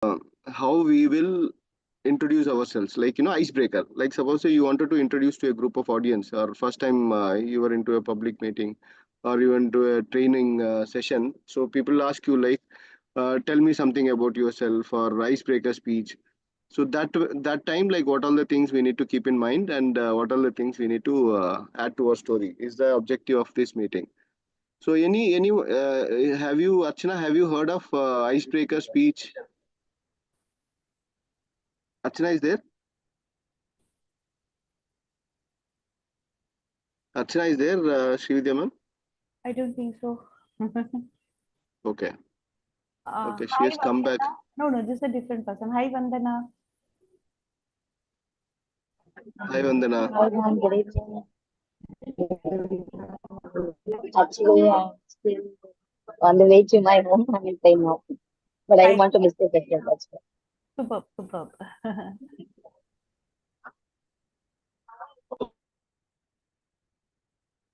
how we will introduce ourselves, like icebreaker. Like suppose you wanted to introduce to a group of audience, or first time you were into a public meeting, or you went to a training session. So people ask you like, tell me something about yourself, or icebreaker speech. So that time, like what all the things we need to keep in mind, and what all the things we need to add to our story is the objective of this meeting. So any have you, Archana, have you heard of icebreaker speech? Archana is there? Archana is there, Srividya ma'am? I don't think so. Okay. Okay, she Hi, has come back. Vandana. No, this is a different person. Hi, Vandana. Hi, Vandana. Hi, ma'am. Good evening. Actually, I'm still on the way to my home. I'm in train now, but I don't Hi. want to miss the session. That's why. Superb, superb.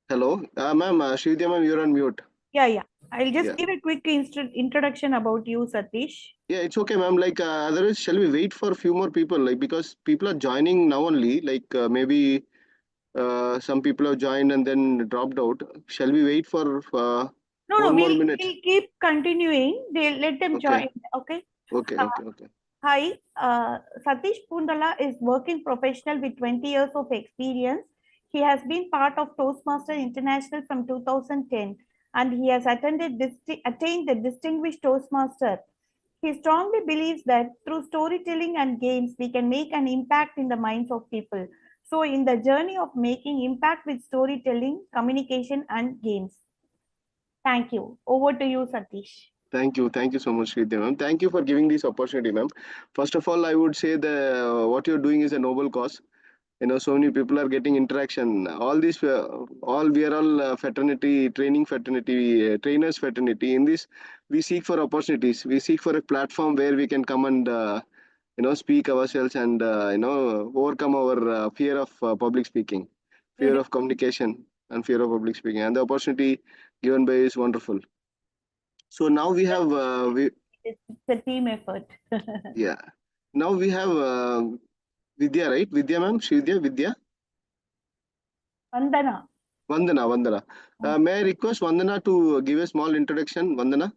Hello, ma'am. Srividya ma'am, you're on mute. Yeah. I'll just Yeah. give a quick introduction about you, Satish. Yeah, it's okay, ma'am. Like, otherwise, shall we wait for a few more people? Like, because people are joining now only. Like, maybe some people have joined and then dropped out. Shall we wait for No, one more we'll minute? keep continuing. They'll let them Okay. join. Okay. Okay. Uh, Okay. Hi, Satish Pundala is working professional with 20 years of experience. He has been part of Toastmaster International from 2010, and he has attained the distinguished Toastmaster. He strongly believes that through storytelling and games, we can make an impact in the minds of people. So, in the journey of making impact with storytelling, communication, and games. Thank you. Over to you, Satish. Thank you. Thank you so much, Sridhar ma'am. Thank you for giving this opportunity, ma'am. First of all, I would say the what you're doing is a noble cause. So many people are getting interaction. All these, all we are all fraternity, training fraternity, trainers fraternity. In this, we seek for opportunities. We seek for a platform where we can come and speak ourselves, and overcome our fear of public speaking, fear Very of communication, and fear of public speaking. And the opportunity given by is wonderful. So now we have it's a team effort. yeah. Now we have Vidya, right? Vidya ma'am, Sridhya, Vidya, Vandana. Vandana. May I request Vandana to give a small introduction? Vandana.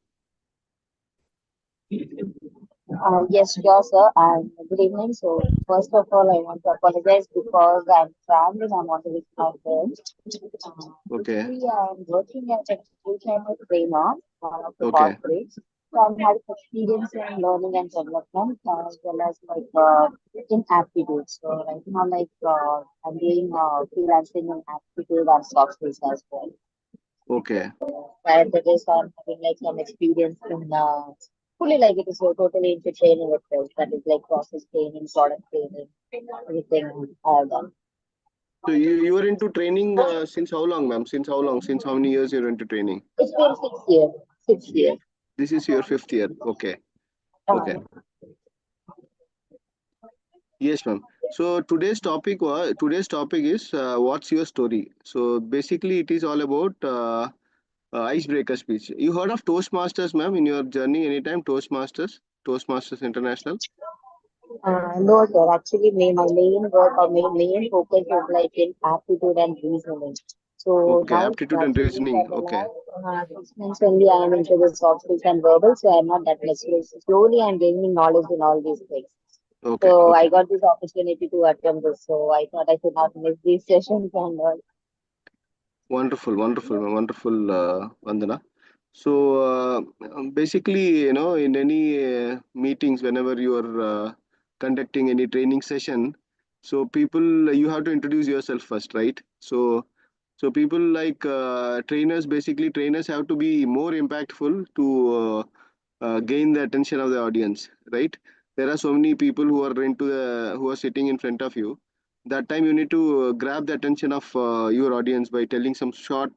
Yes, sure, sir. And good evening. So, first of all, I want to apologize because I'm traveling. I'm on the way to my home. Okay. Basically, I'm working as a full-time trainer, one of the Okay. corporates. So, I'm having experience in learning and development as well as like in aptitude. So, right now, like I'm doing freelancing in aptitude and soft skills as well. Okay. Prior to this, I'm having like some experience in fully like it is totally into training itself. That is like process training, product training, everything all done. So you were into training since how long, ma'am? Since how long? Since how many years you're into training? It's been 6 years. 6 years. This is your fifth year. Okay. Okay. Uh, Yes, ma'am. So today's topic is what's your story. So basically, it is all about icebreaker speech. You heard of Toastmasters, ma'am, in your journey anytime? Toastmasters International. no, sir. Actually, my main work or main focus is like in aptitude and reasoning. So Okay, now, aptitude and actually, for reasoning. the Okay. last 6 months only, I am into the soft skills and verbal. So I'm not that much. So slowly, I'm gaining knowledge in all these things. Okay. So I Okay. got this opportunity to attend this. So I thought I should not miss these sessions and all. Wonderful, wonderful, ma'am, wonderful, Vandana. So basically, in any meetings, whenever you are conducting any training session, so people, you have to introduce yourself first, right? So people like trainers, basically trainers have to be more impactful to gain the attention of the audience, right? There are so many people who are sitting in front of you. That time you need to grab the attention of your audience by telling some short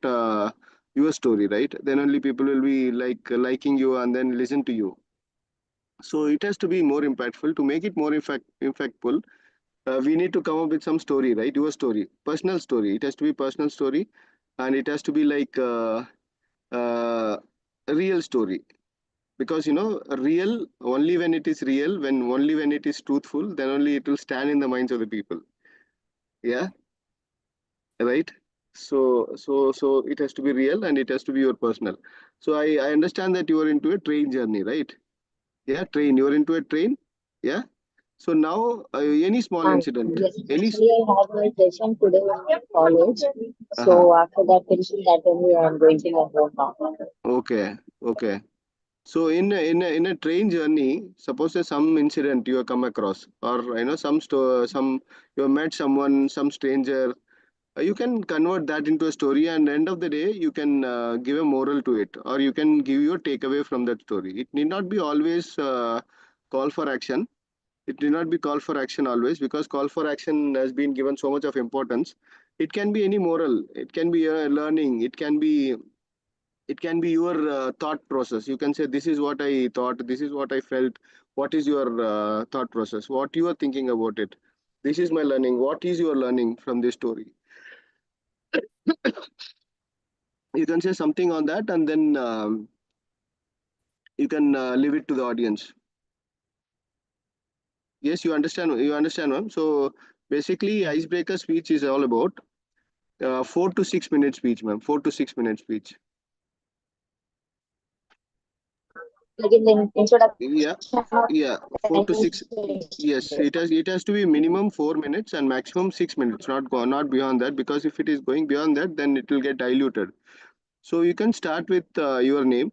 your story, right? Then only people will be like liking you and then listen to you. So it has to be more impactful. To make it more impactful, we need to come up with some story, right? Your story, personal story. It has to be personal story, and it has to be like a real story. because real, only when it is real, only when it is truthful, then only it will stand in the minds of the people. Yeah, right. So it has to be real and it has to be your personal. So I understand that you are into a train journey, right? Yeah, train. You are into a train. Yeah. So now, any small incident, Yes, any. actually, I have my session today in college. Uh-huh. So after that, finishing that only, I'm going to my home now. Okay. Okay. So in a train journey, suppose there's some incident you have come across, or some you have met someone, some stranger. You can convert that into a story, and end of the day, you can give a moral to it, or you can give your takeaway from that story. It need not be always call for action. It need not be call for action always, because call for action has been given so much of importance. It can be any moral. It can be a learning. It can be your thought process. You can say, this is what I thought, this is what I felt. What is your thought process, what you are thinking about it? This is my learning. What is your learning from this story? You can say something on that, and then you can leave it to the audience. Yes, you understand, ma'am. So basically, icebreaker speech is all about 4 to 6 minute speech, ma'am. 4 to 6 minute speech. Like in the introduction Yeah, of yeah, four to any six. Yes, it has to be minimum 4 minutes and maximum 6 minutes, not beyond that, because if it is going beyond that, then it will get diluted. So you can start with your name,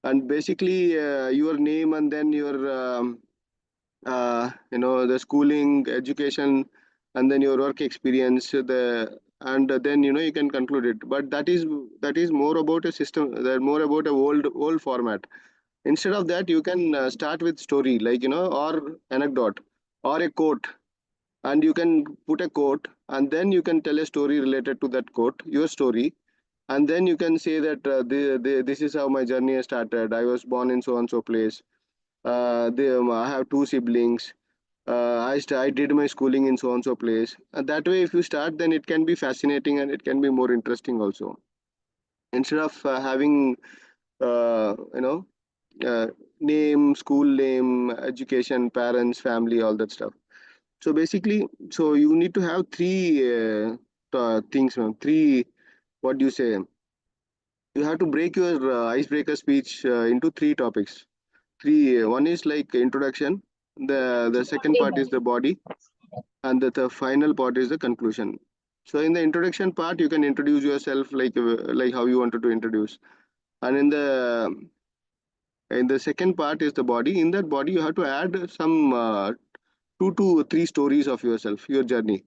and basically your name, and then your the schooling, education, and then your work experience, and then you can conclude it. But that is more about a system, that more about a old format. Instead of that, you can start with story, like or anecdote, or a quote, and you can put a quote, and then you can tell a story related to that quote, your story. And then you can say that this is how my journey has started. I was born in so and so place. I have two siblings. I did my schooling in so and so place. And that way, if you start, then it can be fascinating and it can be more interesting also. Instead of having uh, you know uh, name, school name, education, parents, family, all that stuff. So basically, so you need to have three things, ma'am. Three, what do you say? You have to break your icebreaker speech into three topics. Three. One is like introduction. The second part is the body, and the final part is the conclusion. So in the introduction part, you can introduce yourself like how you wanted to introduce, and in the second part is the body. In that body, you have to add some 2 to 3 stories of yourself, your journey.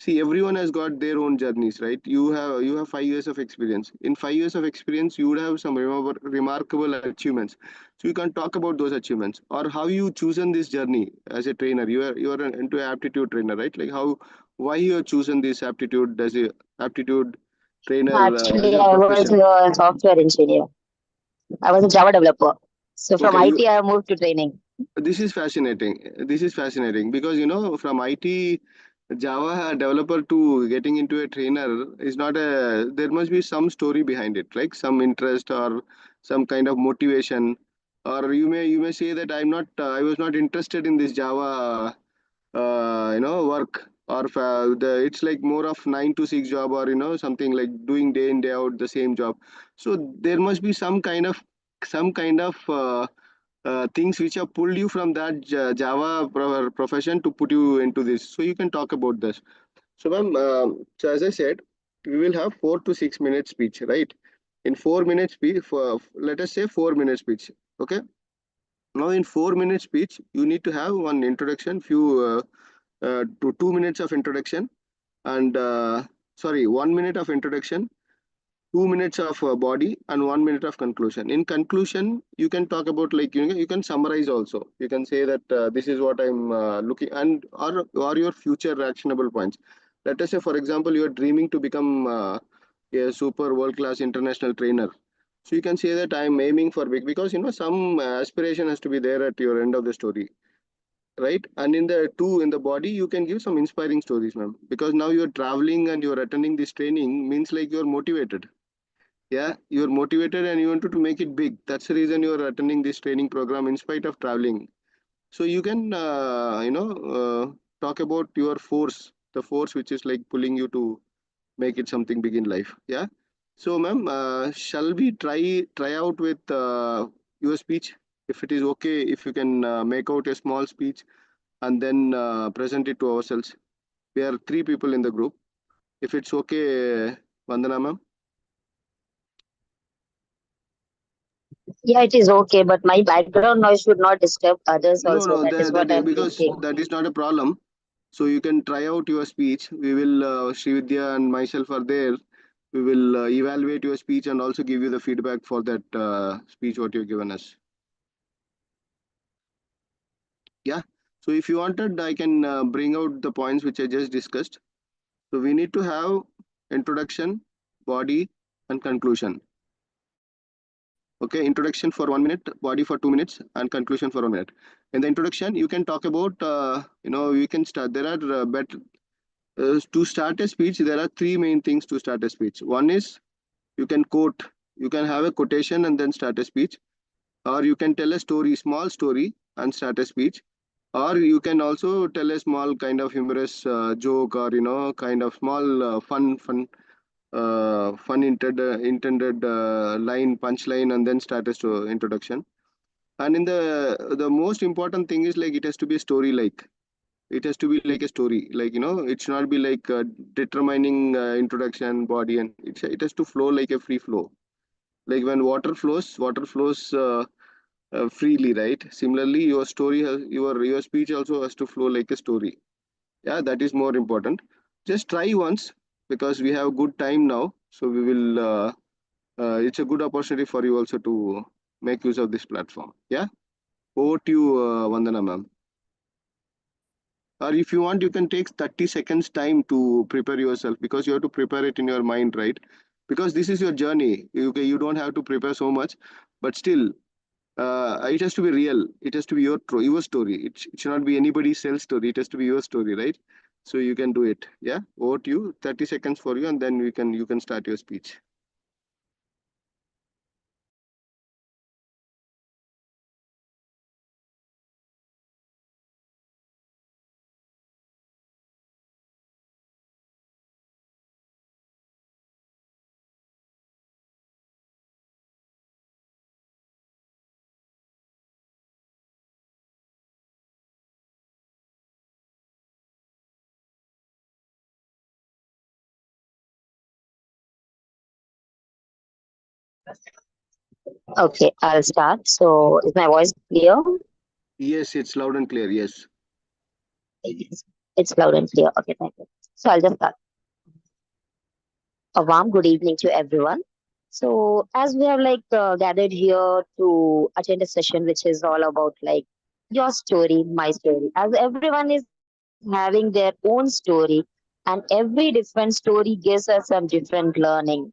See, everyone has got their own journeys, right? You have 5 years of experience. In 5 years of experience, you would have some remarkable achievements. So you can talk about those achievements, or how you chosen this journey as a trainer. You are into aptitude trainer, right? Like why you have chosen this aptitude as a aptitude trainer as actually, your I was profession. a software engineer. I was a Java developer. So from Okay, IT, I moved to training. this is fascinating. This is fascinating because from IT Java developer to getting into a trainer is not a. There must be some story behind it, like some interest or some kind of motivation, or you may say that I was not interested in this Java work, or it's like more of 9 to 6 job, or something like doing day in day out the same job. So there must be some kind of things which have pulled you from that Java profession to put you into this. So you can talk about this. So, ma'am, so as I said, we will have 4 to 6 minute speech, right? In 4 minutes speech, let us say 4 minute speech. Okay. Now, in 4 minute speech, you need to have one introduction, to 2 minutes of introduction, and sorry, 1 minute of introduction, 2 minutes of body, and 1 minute of conclusion. In conclusion, you can talk about, like you can summarize also. You can say that this is what I'm looking, and or your future actionable points. Let us say, for example, you are dreaming to become a super world class international trainer. So you can say that I'm aiming for big, because some aspiration has to be there at your end of the story, right? And in the body, you can give some inspiring stories, ma'am, because now you're traveling and you're attending this training, means like you're motivated. Yeah, you're motivated and you wanted to make it big. That's the reason you're attending this training program in spite of traveling. So you can, talk about your force, the force which is like pulling you to make it something big in life. Yeah. So, ma'am, shall we try out with your speech? If it is okay, if you can make out a small speech and then present it to ourselves. We are three people in the group. If it's okay, Vandana, ma'am. Yeah, it is okay, but my background noise should not disturb others No, also. no, That is what that I'm because thinking. that is not a problem. So you can try out your speech. We will, Srividya and myself are there. We will evaluate your speech and also give you the feedback for that speech what you've given us. Yeah. So if you wanted, I can bring out the points which I just discussed. So we need to have introduction, body, and conclusion. Okay, introduction for 1 minute, body for 2 minutes, and conclusion for 1 minute. In the introduction, you can talk about, you can start. There are better to start a speech. There are three main things to start a speech. One is you can quote, you can have a quotation and then start a speech, or you can tell a story, small story, and start a speech, or you can also tell a small kind of humorous joke, or kind of small fun intended line, punchline, and then start a introduction. And in the most important thing is like it has to be a story like. It has to be like a story, like it should not be like determining introduction, body, and it has to flow like a free flow. Like when water flows freely, right? Similarly, your story has your speech also has to flow like a story. Yeah, that is more important. Just try once, because we have good time now, so we will. It's a good opportunity for you also to make use of this platform. Yeah, over to you, Vandana, ma'am. Or if you want, you can take 30 seconds time to prepare yourself, because you have to prepare it in your mind, right? Because this is your journey. You don't have to prepare so much, but still, it has to be real. It has to be your story. It should not be anybody else's story. It has to be your story, right? So you can do it. Yeah, over to you. 30 seconds for you, and then you can start your speech. Okay, I'll start. So, is my voice clear? Yes, it's loud and clear. Yes. Yes. It's loud and clear. Okay, thank you. So, I'll just start. A warm good evening to everyone. So, as we have gathered here to attend a session which is all about like your story, my story, as everyone is having their own story, and every different story gives us some different learning.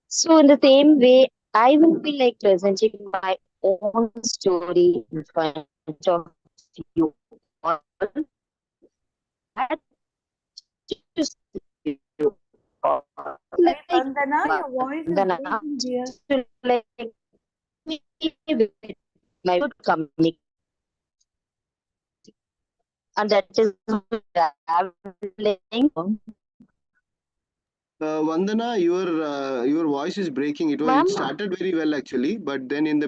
So, in the same way, I will be like presenting my own story in front of you all. So that to Sorry, like Vandana, your voice is Vandana breaking here. to like me with my good communication, and that is traveling. Vandana, your voice is breaking. It Ma'am, started very well actually, but then in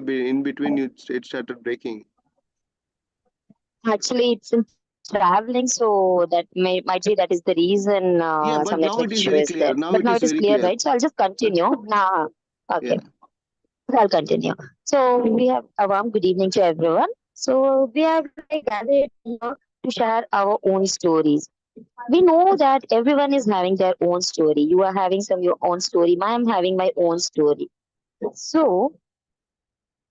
between it started breaking. actually it's in traveling, so that might be that is the reason Yeah, some but now network it is issue very is there. clear. Now But it now is it is very clear, clear. right? So I'll just Uh, continue now. Okay. yeah. I'll continue. So we have a warm good evening to everyone. So we have like gathered here to share our own stories. We know that everyone is having their own story. You are having some your own story. I am having my own story. So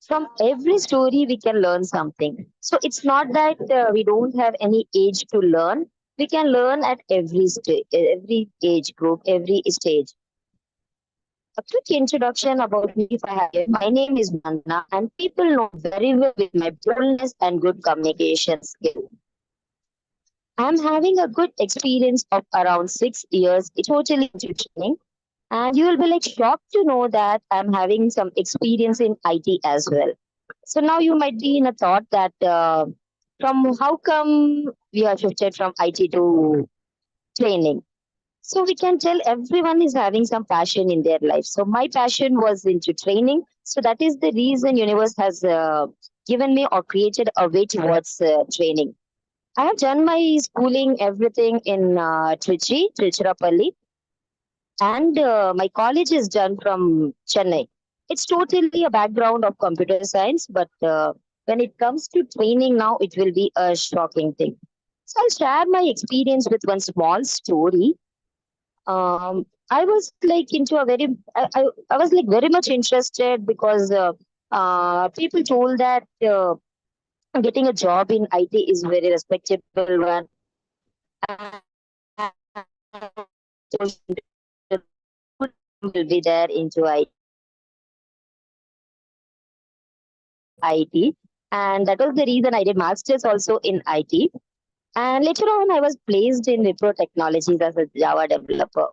from every story we can learn something. So it's not that we don't have any age to learn. We can learn at every age group, every stage. A quick introduction about me if I have it. My name is Vandana, and people know very well with my boldness and good communication skill. I'm having a good experience of around 6 years, totally into training. And you will be like shocked to know that I'm having some experience in IT as well. So now you might be in a thought that from how come we have shifted from IT to training? So we can tell everyone is having some passion in their life. So my passion was into training. So that is the reason universe has given me or created a way towards training. I have done my schooling, everything in Trichy, Tiruchirappalli, and my college is done from Chennai. It's totally a background of computer science, but when it comes to training now, it will be a shocking thing. So I'll share my experience with one small story. I was like into a very, I was like very much interested because people told that getting a job in IT is very respectable one. Will be there into IT, and that was the reason I did masters also in IT. And later on, I was placed in Wipro Technologies as a Java developer.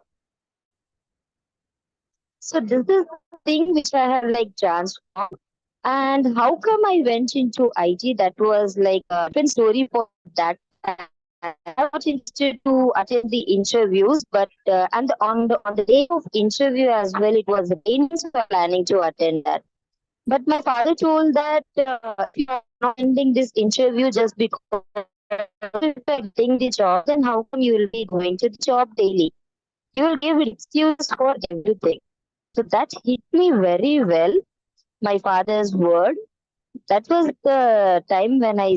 So this is the thing which I have like transformed. And how come I went into IT? That was like a different story for that. I was interested to attend the interviews, but and on the day of interview as well, it was rain, so I was planning to attend that. But my father told that if you are not attending this interview just because if you are getting the job, then how come you will be going to the job daily? You will give excuse for everything. So that hit me very well. My father's word. That was the time when I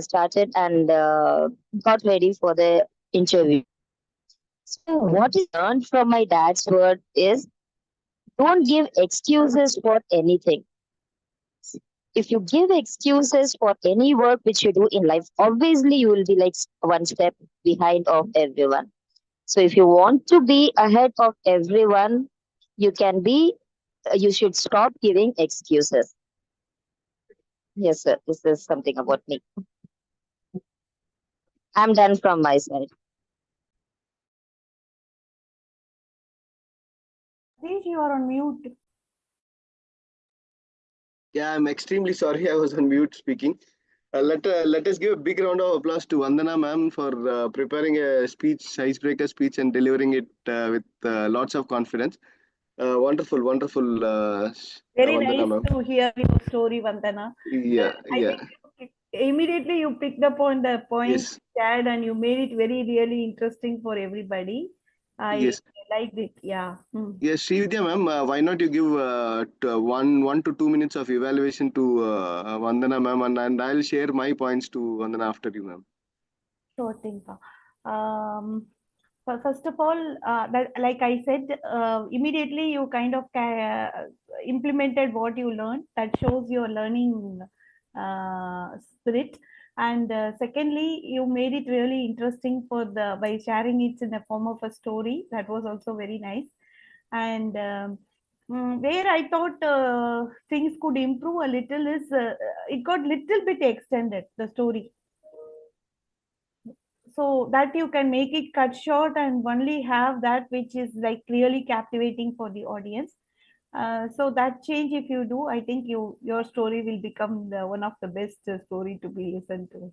started and got ready for the interview. So what I learned from my dad's word is don't give excuses for anything. If you give excuses for any work which you do in life, obviously you will be like one step behind of everyone. So if you want to be ahead of everyone, you can be, you should stop giving excuses. Yes, sir. This is something about me. I'm done from my side. Satish, you are on mute. Yeah, I'm extremely sorry. I was on mute speaking. Let us give a big round of applause to Vandana ma'am for preparing a speech, icebreaker speech, and delivering it with lots of confidence. Wonderful, wonderful, Very Vandana nice ma'am. to hear your story, Vandana. Yeah, I yeah, think immediately you picked up on the points yes, shared and you made it very really interesting for everybody. I yes, liked it. Yeah. yes. Srividya ma'am, why not you give 1 to 2 minutes of evaluation to Vandana ma'am, and I'll share my points to Vandana after you, ma'am. Sure thing. First of all, that like I said, immediately you kind of implemented what you learned. That shows your learning spirit. And secondly, you made it really interesting for the by sharing it in the form of a story. That was also very nice. And where I thought things could improve a little is it got little bit extended the story, so that you can make it cut short and only have that which is like really captivating for the audience. So that change if you do, I think your story will become one of the best story to be listened to.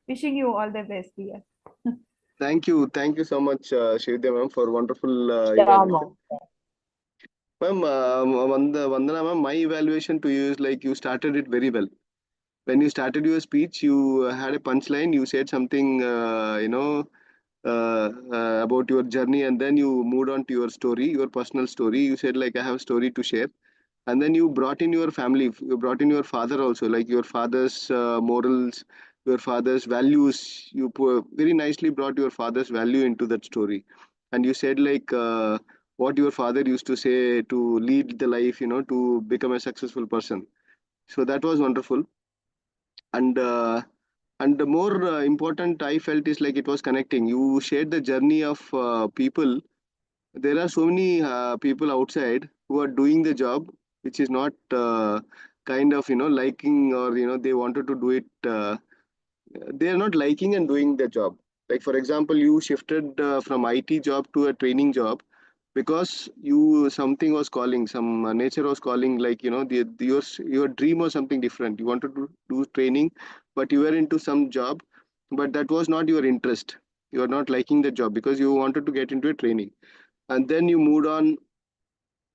Wishing you all the best, dear. Thank you so much, Srividya ma'am, for wonderful Sure, evaluation. ma'am. Ma'am, Vandana ma'am, my evaluation to you is like you started it very well. When you started your speech, you had a punchline. You said something, about your journey, and then you moved on to your story, your personal story. You said like I have a story to share, and then you brought in your family. You brought in your father also, like your father's morals, your father's values. You very nicely brought your father's value into that story, and you said like. What your father used to say to lead the life, to become a successful person. So that was wonderful. And the more important I felt is like it was connecting. You shared the journey of people. There are so many people outside who are doing the job which is not kind of liking, or they wanted to do it, they are not liking and doing the job. Like for example, you shifted from IT job to a training job, because you something was calling, some nature was calling, like your dream was something different. You wanted to do training, but you were into some job, but that was not your interest. You are not liking the job because you wanted to get into a training, and then you moved on.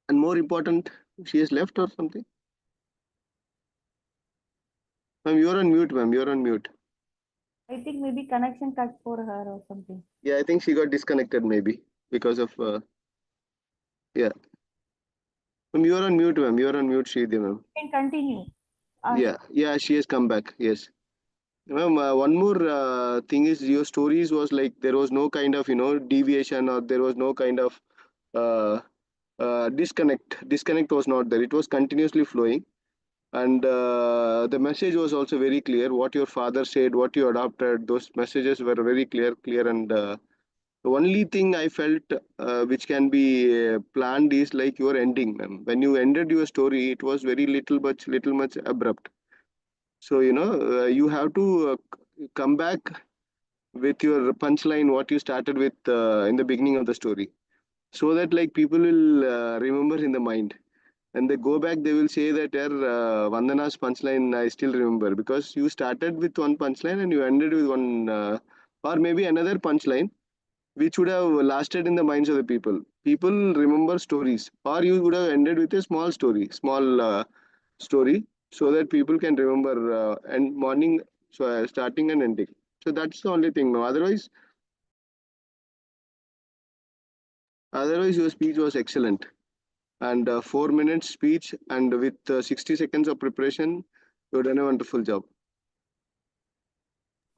And more important, she has left or something. Ma'am, you're on mute, ma'am. You're on mute. I think maybe connection cut for her or something. Yeah, I think she got disconnected maybe because of yeah. Ma'am, you're on mute, ma'am. You're on mute, Sridhar, ma'am. You can continue. Yeah, she has come back. Yes. Ma'am, one more thing is your stories was like there was no kind of deviation, or there was no kind of uh, disconnect. Disconnect was not there. It was continuously flowing, and the message was also very clear. What your father said, what you adopted, those messages were very clear. And the only thing I felt which can be planned is like your ending, ma'am. When you ended your story, it was very little much abrupt. So you have to come back with your punchline, what you started with in the beginning of the story, so that like people will remember in the mind. And they go back, they will say that Vandana's punchline I still remember, because you started with one punchline and you ended with one or maybe another punchline which would have lasted in the minds of the people. People remember stories, or you would have ended with a small story, so that people can remember and morning, so starting and ending. So that's the only thing. No, otherwise your speech was excellent, and 4 minutes speech, and with 60 seconds of preparation, you've done a wonderful job.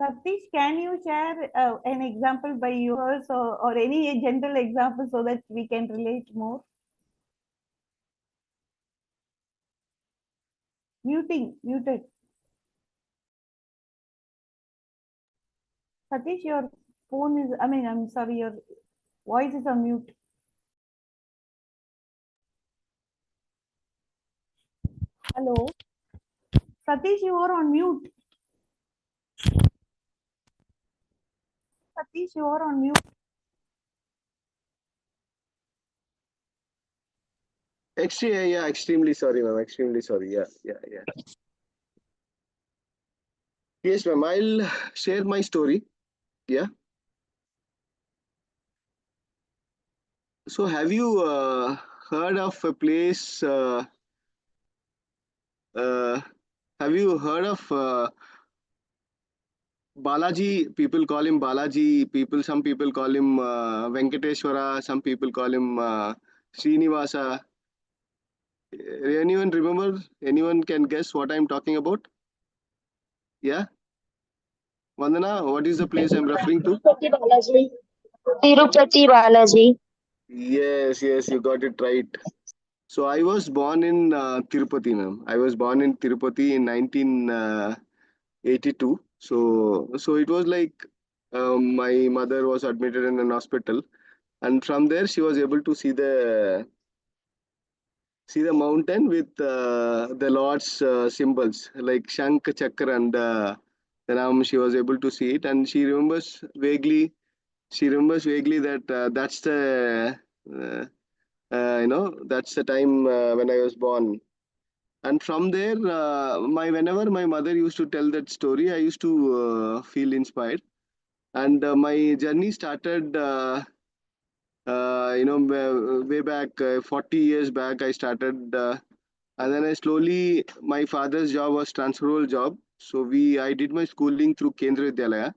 Satish, can you share an example by yours, or any general example so that we can relate more? Muted. Satish, your phone is, I'm sorry, your voice is on mute. Hello? Satish, you are on mute. Satish, you are on mute. Extremely sorry, ma'am. Extremely sorry. Yeah. Yes, ma'am. I'll share my story. Yeah. So, have you heard of a place? Uh, have you heard of Balaji? People call him Balaji. Some people call him Venkateshwara. Some people call him Srinivasa. Anyone remember? Anyone can guess what I'm talking about? Yeah. Vandana, what is the place I'm referring to? Tirupati Balaji. Tirupati Balaji. Yes, you got it right. So I was born in Tirupati, ma'am. I was born in Tirupati in 1982. So it was like my mother was admitted in an hospital, and from there she was able to see the mountain with the Lord's symbols like Shank, Chakra, and the Ram. She was able to see it, and she remembers vaguely. She remembers vaguely that uh, that's the time when I was born. And from there, whenever my mother used to tell that story, I used to feel inspired. And my journey started, way back 40 years back. I started, and then I slowly, my father's job was transferable job. So I did my schooling through Kendra Vidyalaya.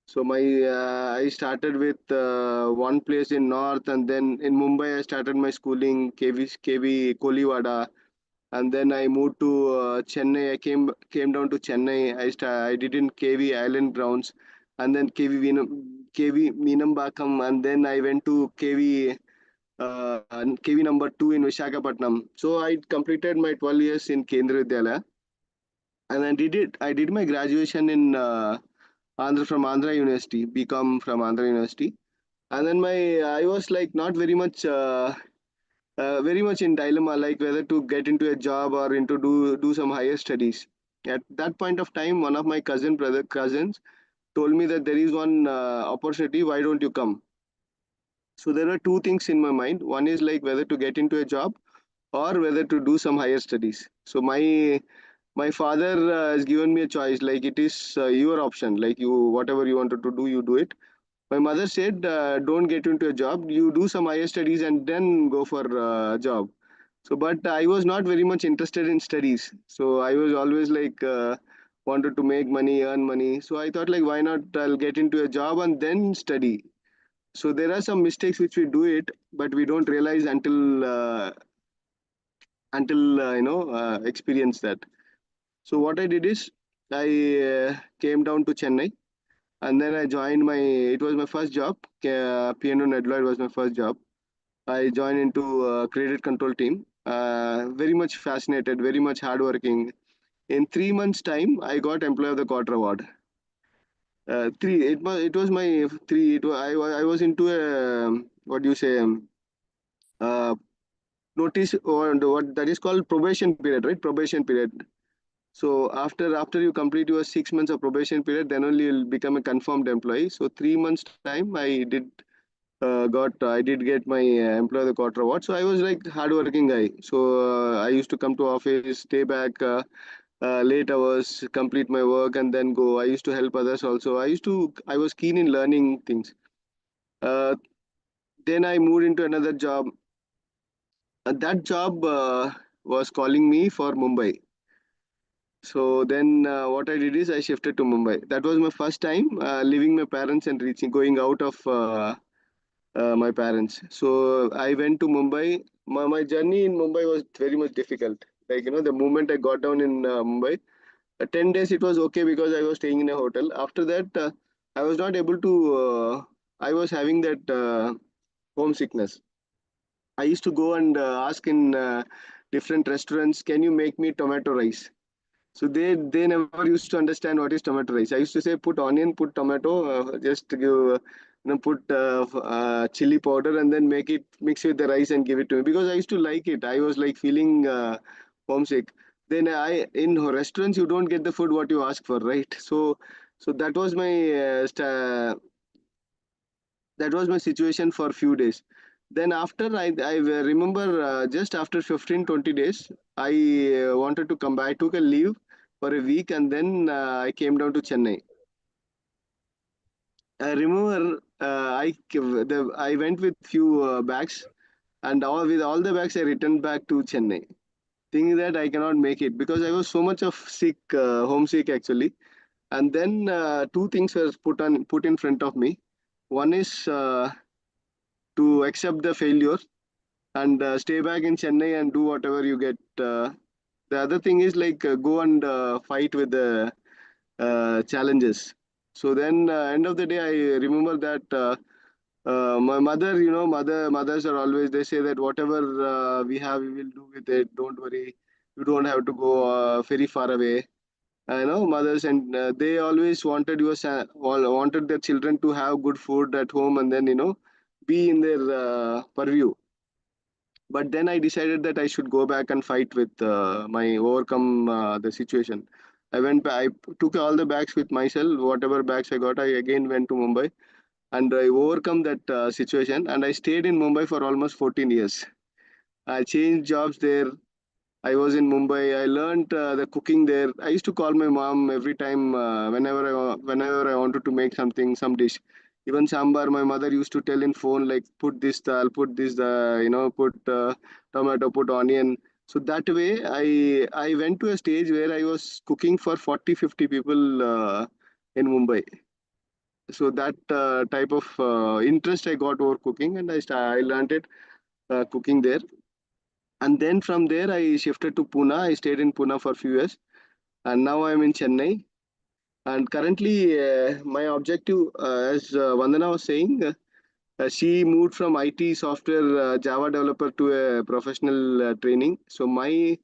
So I started with one place in North, and then in Mumbai I started my schooling KV Koliwada, and then I moved to Chennai. I came down to Chennai. I did in KV Island Grounds, and then KV Meenambakam, and then I went to KV number 2 in Visakhapatnam. So I completed my 12 years in Kendra Vidyalaya, and I did it. I did my graduation in Andhra University, BCom from Andhra University, and then I was like not very much in dilemma, like whether to get into a job or into do some higher studies. At that point of time, one of my cousins told me that there is one opportunity. Why don't you come? So there were two things in my mind. One is like whether to get into a job or whether to do some higher studies. So my father has given me a choice, like it is your option, like you whatever you wanted to do, you do it. My mother said, don't get into a job, you do some higher studies and then go for a job. So but I was not very much interested in studies, so I was always like wanted to make money, earn money. So I thought, like, why not, I'll get into a job and then study. So there are some mistakes which we do it, but we don't realize until experience that. So what I did is I came down to Chennai, and then I joined my. It was my first job. P&O Nedloyd was my first job. I joined into credit control team. Very much fascinated, very much hardworking. In 3 months' time, I got Employee of the Quarter award. Three. It was my three. I was into a what do you say, notice, or what that is called, probation period, right? Probation period. So after you complete your 6 months of probation period, then only you'll become a confirmed employee. So 3 months time, I did get my Employee of the Quarter award. So I was like hardworking guy. So I used to come to office, stay back late hours, complete my work, and then go. I used to help others also. I was keen in learning things. Uh, then I moved into another job. That job was calling me for Mumbai. So then what I did is I shifted to Mumbai. That was my first time leaving my parents and going out of my parents. So I went to Mumbai. My journey in Mumbai was very much difficult. Like, the moment I got down in Mumbai, 10 days it was okay because I was staying in a hotel. After that, I was not able to, I was having that homesickness. I used to go and ask in different restaurants, can you make me tomato rice? So they never used to understand what is tomato rice. I used to say, put onion, put tomato, just to give put chili powder, and then make it mix with the rice and give it to me, because I used to like it. I was like feeling homesick. Then I in restaurants you don't get the food what you ask for, right? So that was my situation for a few days. Then after I remember, just after 15-20 days, I wanted to come back. I took a leave for a week, and then I came down to Chennai. I remember I went with few bags, and with all the bags I returned back to Chennai, thinking that I cannot make it because I was so much of homesick actually. And then two things were put in front of me. One is to accept the failure and stay back in Chennai and do whatever you get. The other thing is like go and fight with the challenges. So then, end of the day, I remember that my mother, mothers are always, they say that whatever we have, we will do with it. Don't worry, you don't have to go very far away. I know mothers, and they always wanted their children to have good food at home, and then be in their purview. But then I decided that I should go back and fight with my overcome the situation. I took all the bags with myself. Whatever bags I got, I again went to Mumbai, and I overcome that situation. And I stayed in Mumbai for almost 14 years. I changed jobs there. I was in Mumbai. I learned the cooking there. I used to call my mom every time whenever I wanted to make some dish. Even sambar, my mother used to tell in phone, like, put this dal, put this put tomato, put onion. So that way, I went to a stage where I was cooking for 40-50 people in Mumbai. So that type of interest I got over cooking, and I learned it cooking there. And then from there, I shifted to Pune. I stayed in Pune for a few years, and now I'm in Chennai. And currently, my objective, as Vandana was saying, she moved from IT software Java developer to a professional training. So my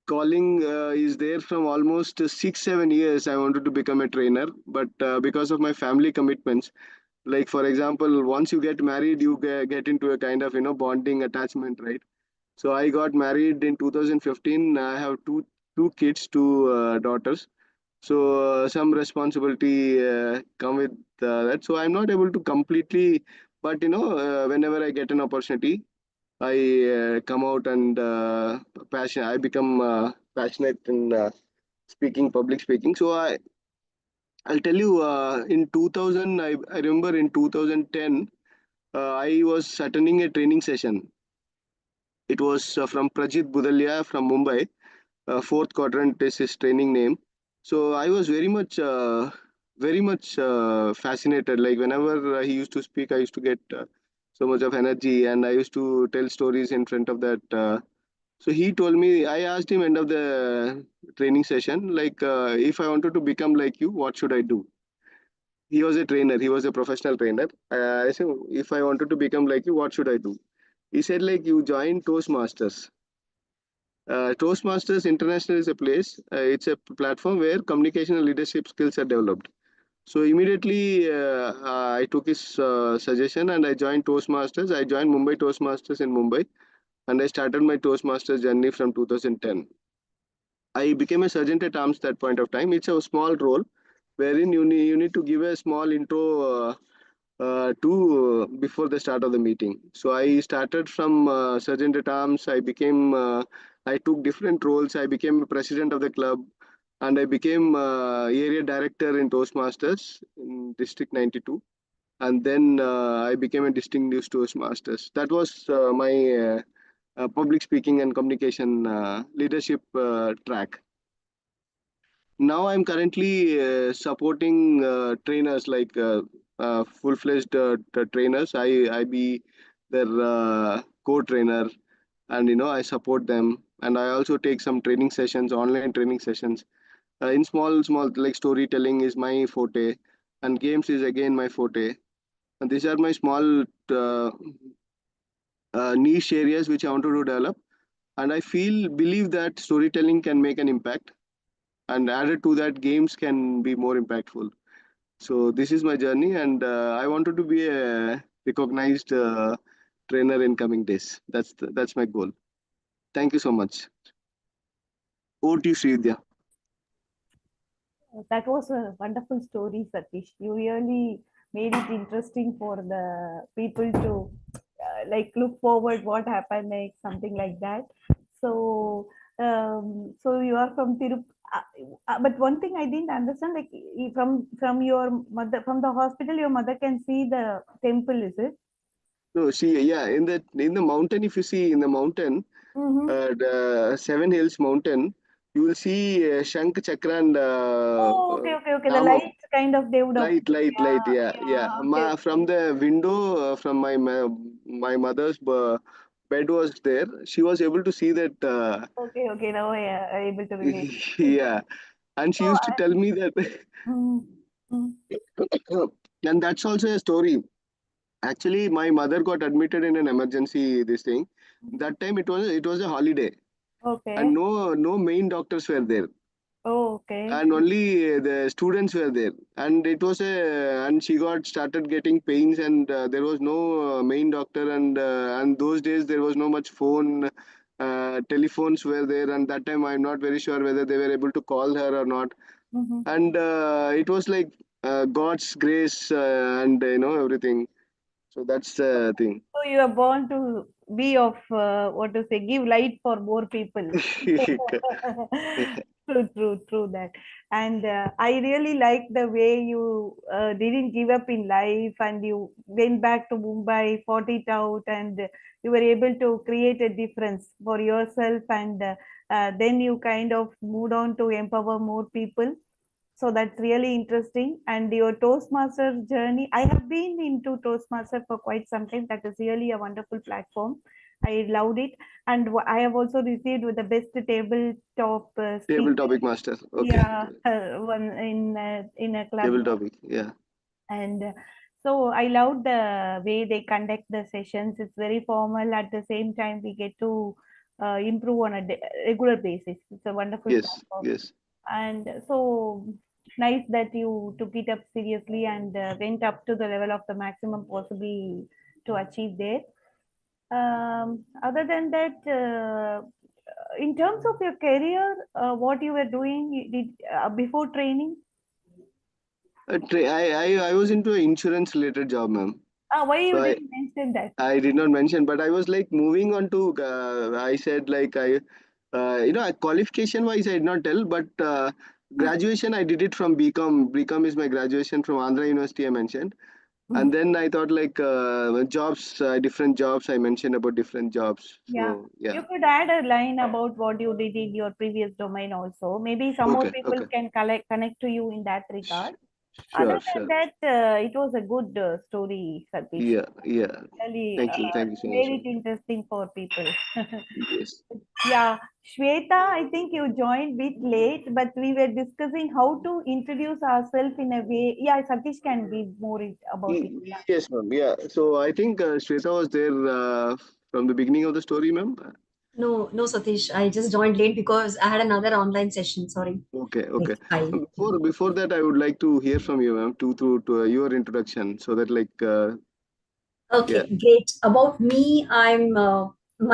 calling is there from almost 6-7 years. I wanted to become a trainer, but because of my family commitments, like for example, once you get married, you get into a kind of bonding attachment, right? So I got married in 2015. I have two kids, two daughters. So some responsibility come with that. So I'm not able to completely. But whenever I get an opportunity, I come out and I become passionate in public speaking. So I'll tell you, in 2000, I remember in 2010, I was attending a training session. It was from Prajit Budalia from Mumbai. Fourth quadrant is his training name. So I was very much fascinated. Like whenever he used to speak, I used to get so much of energy, and I used to tell stories in front of that. So he told me, I asked him end of the training session, like if I wanted to become like you, what should I do? He was a trainer. He was a professional trainer. I said, if I wanted to become like you, what should I do? He said, like you join Toastmasters. Toastmasters International is a place. It's a platform where communication and leadership skills are developed. So immediately I took his suggestion and I joined Toastmasters. I joined Mumbai Toastmasters in Mumbai, and I started my Toastmasters journey from 2010. I became a sergeant at arms that point of time. It's a small role wherein you need to give a small intro to before the start of the meeting. So I started from sergeant at arms. I took different roles. I became president of the club, and I became area director in Toastmasters in District 92. And then I became a distinguished Toastmasters. That was my public speaking and communication leadership track. Now I'm currently supporting trainers like full-fledged trainers. I be their co-trainer, and I support them. And I also take some training sessions, online training sessions. In small like storytelling is my forte, and games is again my forte. And these are my small niche areas which I want to develop. And I believe that storytelling can make an impact, and added to that, games can be more impactful. So this is my journey, and I wanted to be a recognized trainer in coming days. That's my goal. Thank you so much. Over to you, Srividya. That was a wonderful story, Satish. You really made it interesting for the people to like look forward what happened next, something like that. So, so you are from Tirup. But one thing I didn't understand, like from your mother, from the hospital, your mother can see the temple, is it? No, in the mountain, if you see in the mountain, the Seven Hills mountain, you will see Shank Chakra and Oh, okay. The Namam. lights kind of they would have. Light. Yeah, yeah. Okay. From the window, from my mother's bed was there. She was able to see that. Okay. Now I am able to relate. Yeah, and she So used to tell me that. mm, mm. And that's also a story. Actually, my mother got admitted in an emergency. This thing. That time it was a holiday, and Okay. no main doctors were there, Oh, okay. and only the students were there. And and she got started getting pains, and there was no main doctor, and those days there was no much phone. Telephones were there, and that time I'm not very sure whether they were able to call her or not. Mm-hmm. And it was like God's grace, and everything. So that's the thing. So you are born to be of what to say, give light for more people. True that. And I really like the way you didn't give up in life and you went back to Mumbai, fought it out, and you were able to create a difference for yourself. And then you kind of moved on to empower more people. So that's really interesting. And your Toastmaster journey, I have been into Toastmaster for quite some time. That is really a wonderful platform. I loved it. And I have also received with the best tabletop Table speaker. topic master. Okay. Yeah, one in a club. Table topic. Yeah. And so I love the way they conduct the sessions. It's very formal. At the same time, we get to improve on a regular basis. It's a wonderful Yes. platform. Yes. And so nice that you took it up seriously and went up to the level of the maximum possible to achieve there. Other than that, in terms of your career, what you were doing before training? I was into an insurance related job, ma'am. Why you So didn't mention that? I did not mention, but I was like moving on to. I said like qualification wise, I did not tell, but graduation I did it from BCom. BCom is my graduation from Andhra University. I mentioned, and then I thought like jobs, different jobs. I mentioned about different jobs. Yeah, So yeah, you could add a line about what you did in your previous domain also. Maybe some more okay, people okay, can connect to you in that regard. Other sure, than sure. that, it was a good story, Satish. Yeah, yeah. Really Thank you so much, made it ma'am. interesting for people. Yes. Yeah, Shweta, I think you joined bit late, but we were discussing how to introduce ourselves in a way. Yeah, Satish can be more about it. Yeah. Yes, ma'am. Yeah. So I think Shweta was there from the beginning of the story, ma'am. No, no, Satish. I just joined late because I had another online session. Sorry. Okay, Like, okay. hi. Before that, I would like to hear from you, ma'am, to your introduction, so that like yeah. Okay, great. About me, my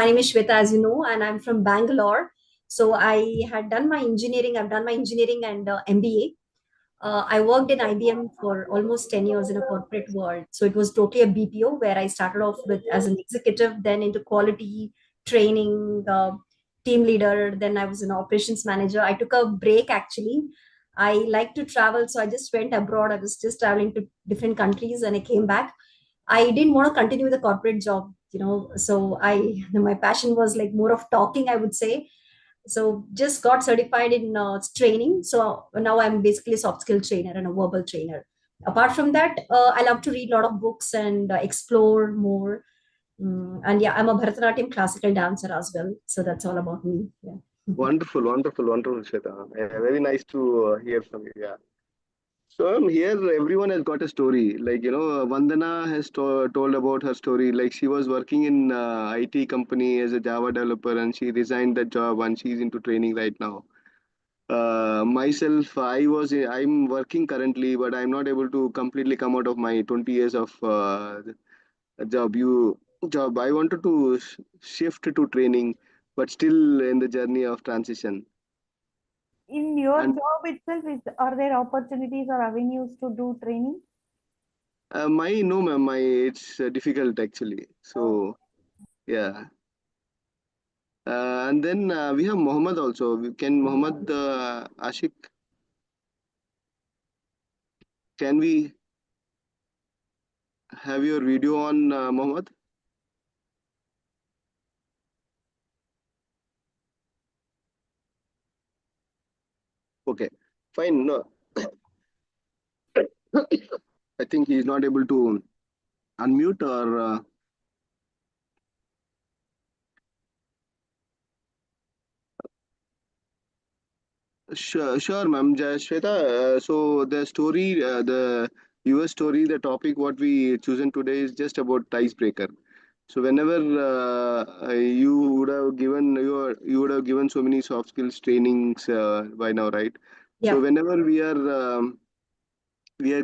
name is Shweta, as you know, and I'm from Bangalore. So I had done my engineering. I've done my engineering and MBA. I worked in IBM for almost 10 years in a corporate world. So it was totally a BPO where I started off with as an executive, then into quality training, team leader. Then I was an operations manager. I took a break actually. I like to travel, so I just went abroad. I was just traveling to different countries and I came back. I didn't want to continue the corporate job, so my passion was like more of talking, I would say. So just got certified in training. So now I'm basically a soft skill trainer and a verbal trainer. Apart from that, I love to read a lot of books and explore more. And yeah, I'm a Bharatanatyam classical dancer as well. So that's all about me. Yeah. Wonderful, wonderful, wonderful, Shweta. Very nice to hear from you. Yeah. So here, everyone has got a story. Like Vandana has told about her story. Like she was working in IT company as a Java developer, and she resigned that job, and she's into training right now. Myself, I'm working currently, but I'm not able to completely come out of my 20 years of job. Job. I wanted to shift to training, but still in the journey of transition. In your And job itself, are there opportunities or avenues to do training? my no, ma'am, my it's difficult actually. Oh, So yeah. And then we have Mohammed also. Can Mohammed Ashik? Can we have your video on, Mohammed? Okay, fine. No, I think he's not able to unmute or. Sure, sure, ma'am. Shweta, so the story, the US story, the topic what we chosen today is just about icebreaker. So whenever you would have given you would have given so many soft skills trainings by now, right? So Yeah. whenever we are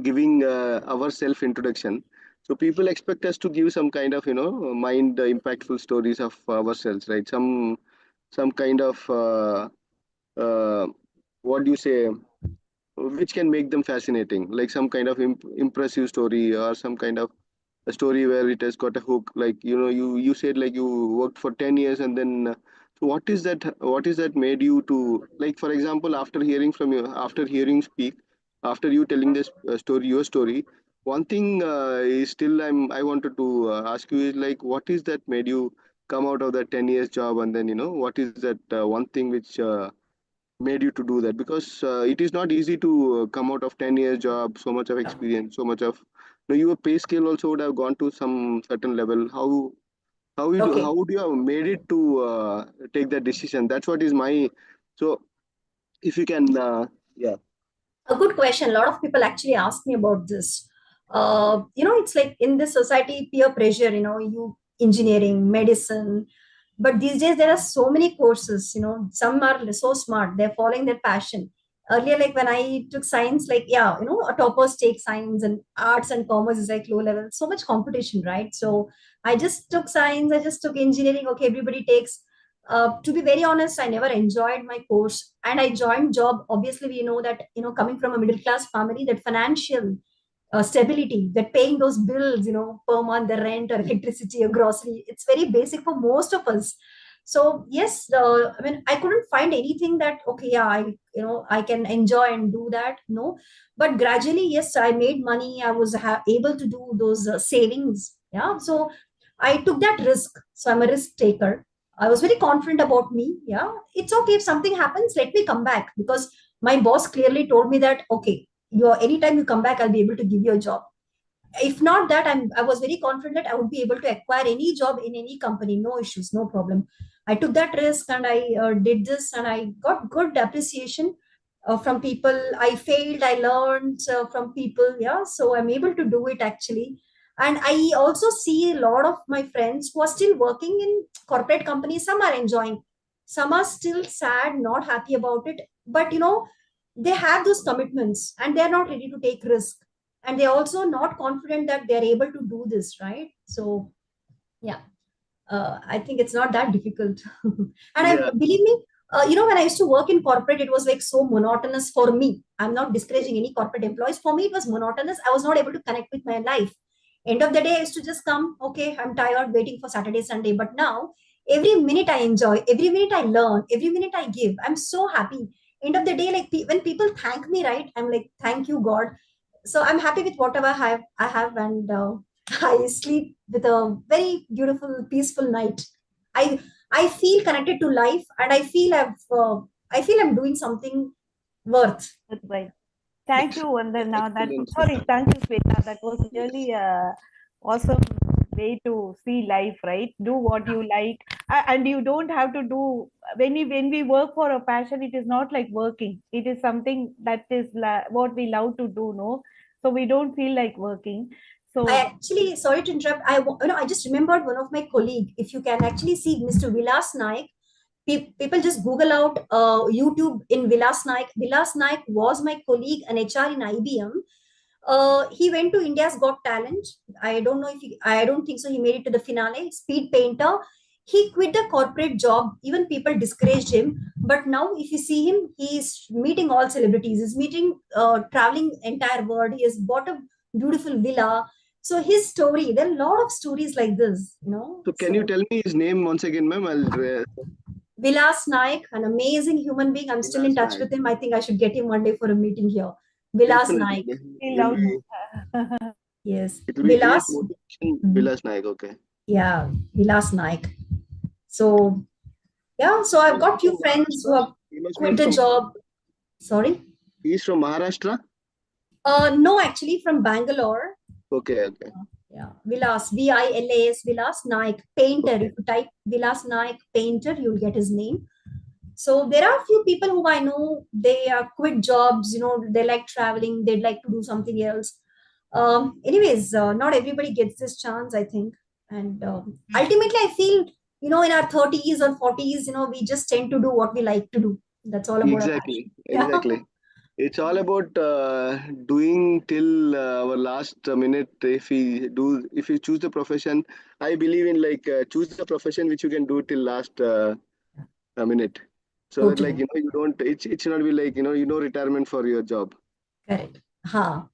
giving our self introduction, so people expect us to give some kind of mind impactful stories of ourselves, right? Some kind of uh, what do you say, which can make them fascinating, like some kind of impressive story or some kind of a story where it has got a hook, like you said like you worked for 10 years, and then so what is that made you to, like, for example, after hearing from you, after hearing speak, after you telling this story, your story, one thing is still I wanted to ask you is like, what is that made you come out of that 10 years job, and then what is that one thing which made you to do that, because it is not easy to come out of 10 years job, so much of experience, so much of your pay scale also would have gone to some certain level. Okay. How would you have made it to take that decision? That's what is my, so if you can yeah. A good question. A lot of people actually ask me about this. It's like in this society, peer pressure, you engineering, medicine. But these days, there are so many courses, some are so smart, they're following their passion. Earlier, like when I took science, like, yeah, a toppers take science and arts and commerce is like low level, so much competition, right? So I just took science, I just took engineering. Okay, everybody takes. To be very honest, I never enjoyed my course and I joined job. Obviously, we know that, coming from a middle class family, that financial stability, that paying those bills, per month, the rent or electricity or grocery, it's very basic for most of us. So yes, I mean, I couldn't find anything that, okay, yeah, I can enjoy and do that. No, but gradually, yes, I made money. I was able to do those savings. Yeah. So I took that risk. So I'm a risk taker. I was very confident about me. Yeah. It's okay if something happens, let me come back, because my boss clearly told me that, okay, anytime you come back, I'll be able to give you a job. If not that, I was very confident that I would be able to acquire any job in any company, no issues, no problem. I took that risk and I did this, and I got good appreciation from people. I failed, I learned from people. Yeah, so I'm able to do it actually. And I also see a lot of my friends who are still working in corporate companies. Some are enjoying, some are still sad, not happy about it, but they have those commitments and they're not ready to take risk, and they're also not confident that they're able to do this, right? So yeah, I think it's not that difficult. And I Yeah. believe me, when I used to work in corporate, it was like so monotonous for me. I'm not discouraging any corporate employees. For me, it was monotonous. I was not able to connect with my life. End of the day, I used to just come, okay, I'm tired, waiting for Saturday, Sunday. But now, every minute I enjoy, every minute I learn, every minute I give. I'm so happy. End of the day, like when people thank me, right? I'm like, thank you, God. So I'm happy with whatever I have, and I sleep with a very beautiful, peaceful night. I I feel connected to life, and I feel I'm doing something worth. That's right. Thank you, Vandana. Excellent. Sorry, thank you, Sweta. That was really awesome way to see life, right? Do what you like, and you don't have to do when we work for a passion. It is not like working. It is something that is what we love to do. No, so we don't feel like working. I So actually, sorry to interrupt. I just remembered one of my colleague. If you can actually see Mr. Vilas Naik, people just Google out YouTube in Vilas Naik. Vilas Naik was my colleague, an HR in IBM. He went to India's Got Talent. I don't think so. He made it to the finale. Speed painter. He quit the corporate job. Even people discouraged him. But now, if you see him, he's meeting all celebrities. He's meeting, traveling entire world. He has bought a beautiful villa. So his story, there are a lot of stories like this. So can you So tell me his name once again, ma'am? Vilas Naik, an amazing human being. I'm still in Vilas touch Naik. with him. I think I should get him one day for a meeting here. Vilas Definitely. Naik. we It'll love. be, Yes. it will be great Vilas. motivation. Mhm. Vilas Naik. Okay. Yeah, Vilas Naik. So yeah, so I've Is he got few from friends who Maharashtra? have He must be quit the from. job. Sorry. He's from Maharashtra. No, actually from Bangalore. Okay. Okay. Yeah, Vilas, Vilas, Vilas Naik, painter. Okay. If you type Vilas Naik, painter, you'll get his name. So there are a few people who I know, they quit jobs, they like traveling, they'd like to do something else. Anyways, not everybody gets this chance, I think. And ultimately, I feel, in our 30s or 40s, we just tend to do what we like to do. That's all about our passion. Exactly. Yeah. Exactly. It's all about doing till our last minute. If you choose the profession, I believe in like choose the profession which you can do till last a minute, so that like Totally. you don't. It should not be like retirement for your job. Correct. Ha.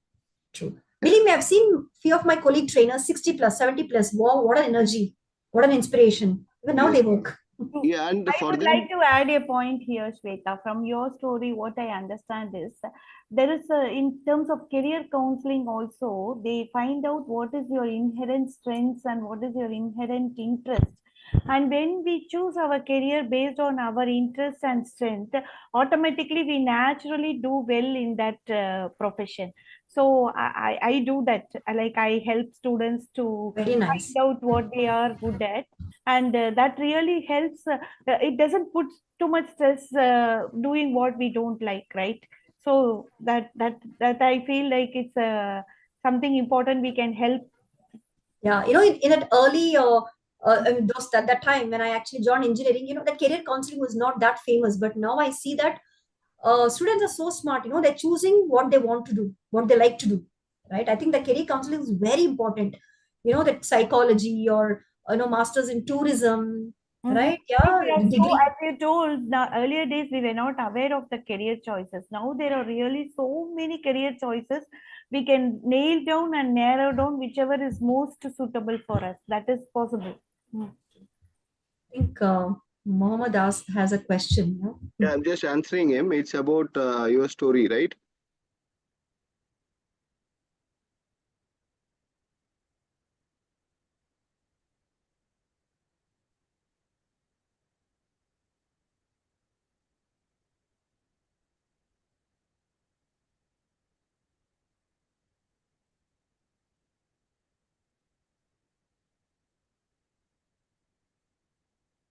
True. Believe me, I've seen few of my colleague trainers, 60 plus, 70 plus. Wow, what an energy, what an inspiration. Even now Yes. they work. Yeah, and I for would them, like to add a point here, Shweta. From your story, what I understand is there is in terms of career counseling also, they find out what is your inherent strengths and what is your inherent interest. And when we choose our career based on our interest and strength, automatically we naturally do well in that profession. So I do that. Like I help students to Very nice. find out what they are good at, and that really helps. It doesn't put too much stress doing what we don't like, right? So that I feel like it's something important we can help. Yeah, in that early those that time when I actually joined engineering, that career counseling was not that famous. But now I see that students are so smart. They're choosing what they want to do, what they like to do, right? I think the career counseling is very important. That psychology or masters in tourism, Mhm. right? Yeah, We are so, degree. as you told, now earlier days we were not aware of the career choices. Now there are really so many career choices we can nail down and narrow down whichever is most suitable for us. That is possible. I think Mohammed has a question. No? Yeah, I'm just answering him. It's about your story, right?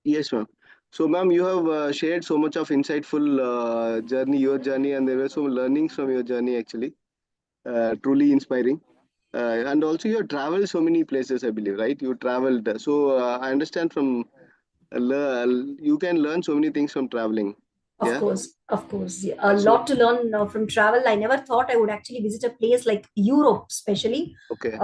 Yes, ma'am. So, ma'am, you have shared so much of insightful journey, your journey, and there were some learnings from your journey actually. Truly inspiring. And also, you have traveled so many places, I believe, right? You traveled. So, I understand from you can learn so many things from traveling. Of Yeah. course, of course. Yeah, a So, lot to learn from travel. I never thought I would actually visit a place like Europe, especially. okay.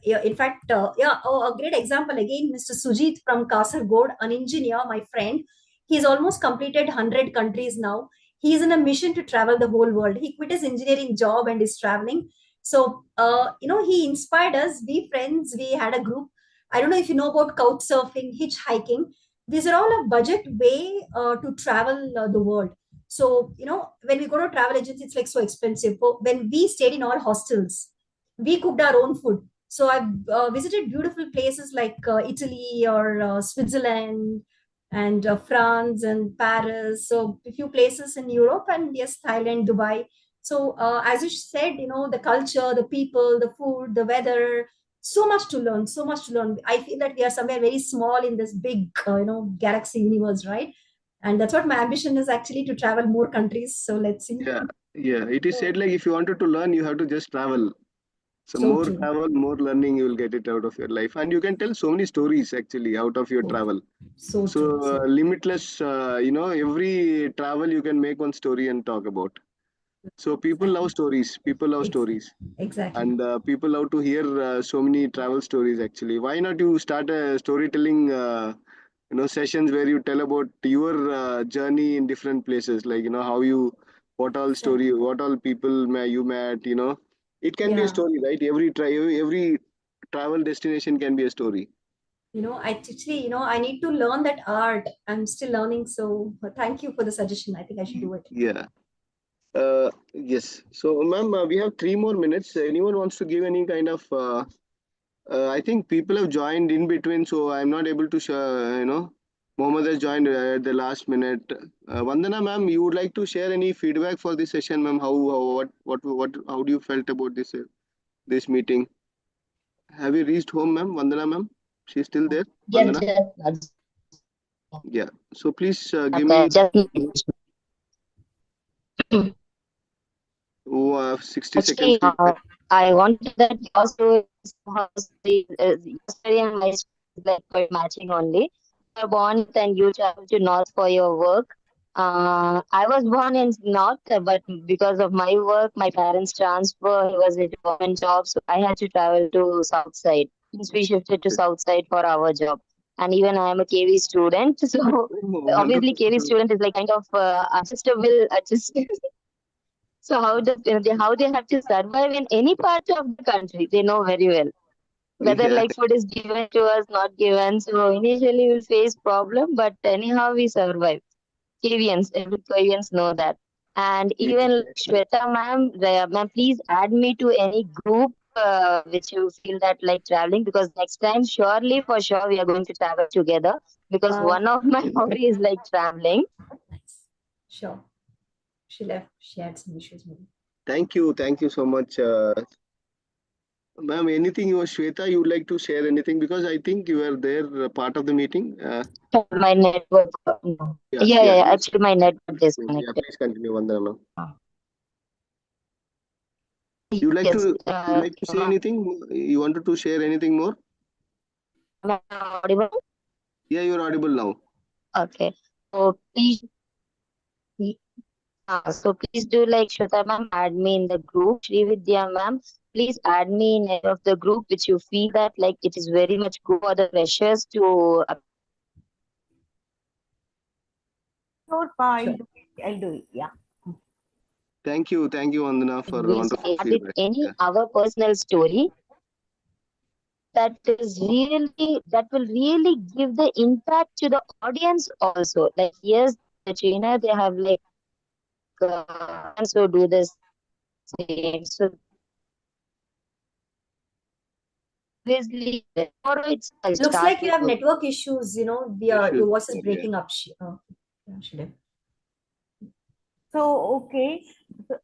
Yeah, in fact, a great example again, Mr. Sujit from Kasargod, an engineer, my friend. He's almost completed 100 countries now. He's in a mission to travel the whole world. He quit his engineering job and is traveling. So, he inspired us. We friends, we had a group. I don't know if you know about couch surfing, hitchhiking. These are all a budget way to travel the world. So, when we go to travel agency, it's like so expensive. But when we stayed in all hostels, we cooked our own food. So I've visited beautiful places like Italy or Switzerland and France and Paris. So a few places in Europe and yes, Thailand, Dubai. So as you said, the culture, the people, the food, the weather, so much to learn, so much to learn. I feel that we are somewhere very small in this big, galaxy universe, right? And that's what my ambition is actually to travel more countries. So let's see. Yeah. Yeah. It is said like if you wanted to learn, you have to just travel. So So more true. travel, more learning, you will get it out of your life, and you can tell so many stories actually out of your So, travel. so So true. So limitless, every travel you can make one story and talk about. So people love exactly. stories. People love Ex- stories, exactly. and people love to hear so many travel stories. Actually, why not you start a storytelling, sessions where you tell about your journey in different places, like how you, what all story, Exactly. what all people you met. It can be a Yeah. story, right? Every travel destination can be a story. I actually, I need to learn that art. I'm still learning. So thank you for the suggestion. I think I should do it. Yeah. Yes. So, ma'am, we have 3 more minutes. Anyone wants to give any kind of? I think people have joined in between, so I'm not able to share. Mohammed has joined at the last minute. Vandana, ma'am, you would like to share any feedback for this session, ma'am? How do you felt about this meeting? Have you reached home, ma'am? Vandana, ma'am, she's still there. Yeah, Vandana, yeah. So please give okay, me just 60 seconds actually, feedback. I wanted that your story, your story and my story is like quite matching only. You're born and you travel to north for your work. I was born in north, but because of my work, my parents transfer. He was into government job, so I had to travel to south side. Since we shifted to Okay. south side for our job, and even I am a KV student, so Oh, obviously wonderful. KV student is like kind of adjust. So how they have to survive in any part of the country, they know very well. Whether Yeah. like food is given to us, not given. So initially we'll face problem, but anyhow we survive. Koreans, every Koreans know that. And even like Shweta ma'am, ma'am, please add me to any group which you feel that like traveling because next time surely for sure we are going to travel together because Uh, one of my hobby is like traveling. nice. Sure. She left. She had some issues maybe. Thank you. Thank you so much. Ma'am, anything Shweta, you would like to share anything? Because I think you were there, part of the meeting. My network. No. Yeah, Yeah, yeah. Please, actually my network yeah, disconnected. please continue, Vandana, ma'am. Uh, You Yes, like to say anything? You wanted to share anything more? am I audible? Yeah, you're audible now. Okay. So please, so please do like Shweta ma'am, add me in the group. Shri Vidya ma'am, please add me in any of the group which you feel that like it is very much good for the freshers to. Sure, Pa, Sure. I'll do it. Yeah. Thank you, Vandana, for We wonderful start with feedback. any Yeah. our personal story that will really give the impact to the audience also. Like, yes, the trainer, they have like so do this same. So obviously tomorrow it's I'll Looks start like you with have network issues. You know, your Issues. voice is Yeah. breaking up. Yeah, Shreya. So, okay. So,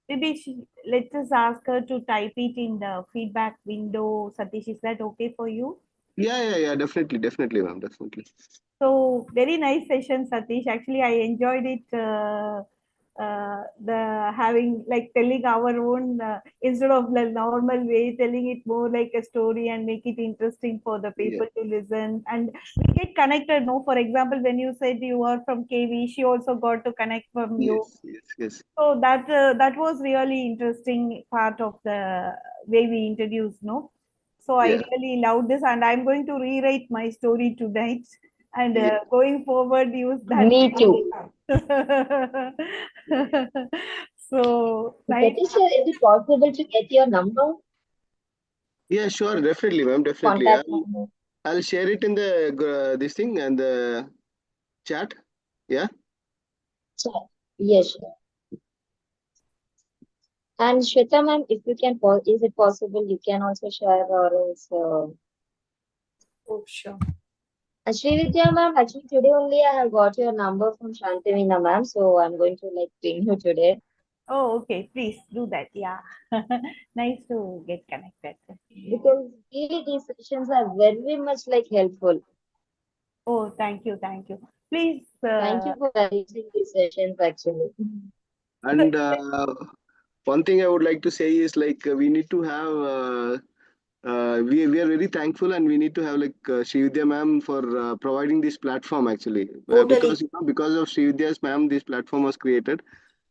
maybe let's just ask her to type it in the feedback window. Satish, is that okay for you? Yeah. Definitely, ma'am. Definitely. So very nice session, Satish. Actually, I enjoyed it. The having like telling our own instead of the normal way, telling it more like a story and make it interesting for the Yeah. people to listen, and we get connected. No, for example, when you said you are from KV, she also got to connect from you. Yes. So that was really interesting part of the way we introduced. No, so I Yeah. really loved this, and I'm going to rewrite my story tonight and Yeah. going forward use that. me too. So nice. Patricia, is it possible to get your number, Yeah, sure. Definitely, ma'am. Definitely. contact number? I'll share it in the this thing and the chat. Yeah. Sure. Yes, sure. And Shweta ma'am, if you can, is it possible you can also share or else, Oh, sure. Srividya ma'am, actually today only I have got your number from Shantavina ma'am, so I'm going to like ping you today. Oh, okay. Please do that. Yeah. Nice to get connected. Because really these sessions are very much like helpful. Oh, thank you. Please. Thank you for arranging these sessions actually. And one thing I would like to say is like we need to have we are very thankful and we need to have like Srividya ma'am for providing this platform actually Totally. because because of Srividya's ma'am this platform was created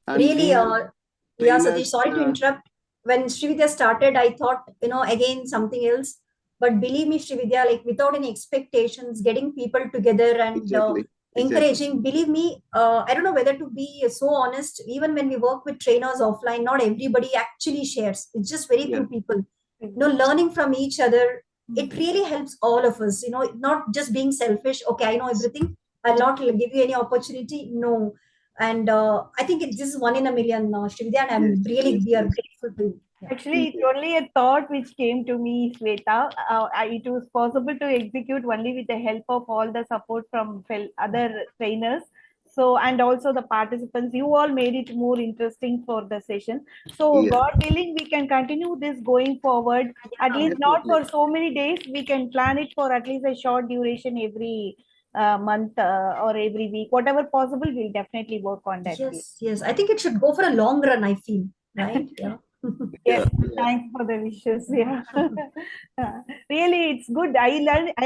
and we Really, have yeah, Satish, trainers. sorry to interrupt. When Srividya started, I thought, again, something else. But believe me, Srividya, like without any expectations, getting people together and Exactly. encouraging, believe me, I don't know whether to be so honest, even when we work with trainers offline, not everybody actually shares. It's just very Yeah. few people. Learning from each other, it really helps all of us, not just being selfish. Okay, I know everything. I'll not give you any opportunity. No. And I think this is one in a million, Srividya, and we are Yes. grateful to you. Yeah. Actually, it's only a thought which came to me, Sweta. It was possible to execute only with the help of all the support from other trainers. So, and also the participants, you all made it more interesting for the session. So, Yeah. God willing, we can continue this going forward. At least not Definitely. for so many days. We can plan it for at least a short duration every month or every week. Whatever possible, we'll definitely work on that. Yes. I think it should go for a long run, I feel. Right? Yeah. Yes, Yeah. thanks for the wishes. Yeah, really, it's good. I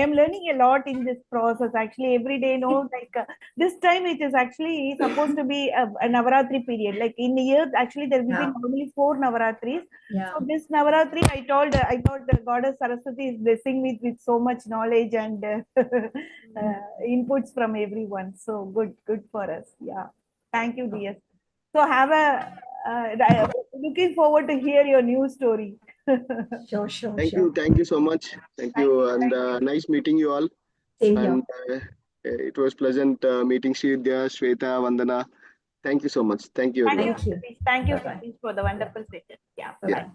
am learning a lot in this process. Actually, every day, like this time it is actually supposed to be a Navaratri period. Like in a year, actually there will be normally 4 Navaratris. Yeah. So this Navaratri, I thought the goddess Saraswati is blessing me with so much knowledge and inputs from everyone. So good for us. Yeah, thank you, dear. So have a looking forward to hear your new story. Sure. Thank you so much. Thank you and nice meeting you all. Same here. And it was pleasant meeting Srividya, Shweta, Vandana. Thank you so much. Thank you, everyone. Thank you, Satish. Thank you, Bye-bye. Satish, for the wonderful session. Yeah, Yeah. bye.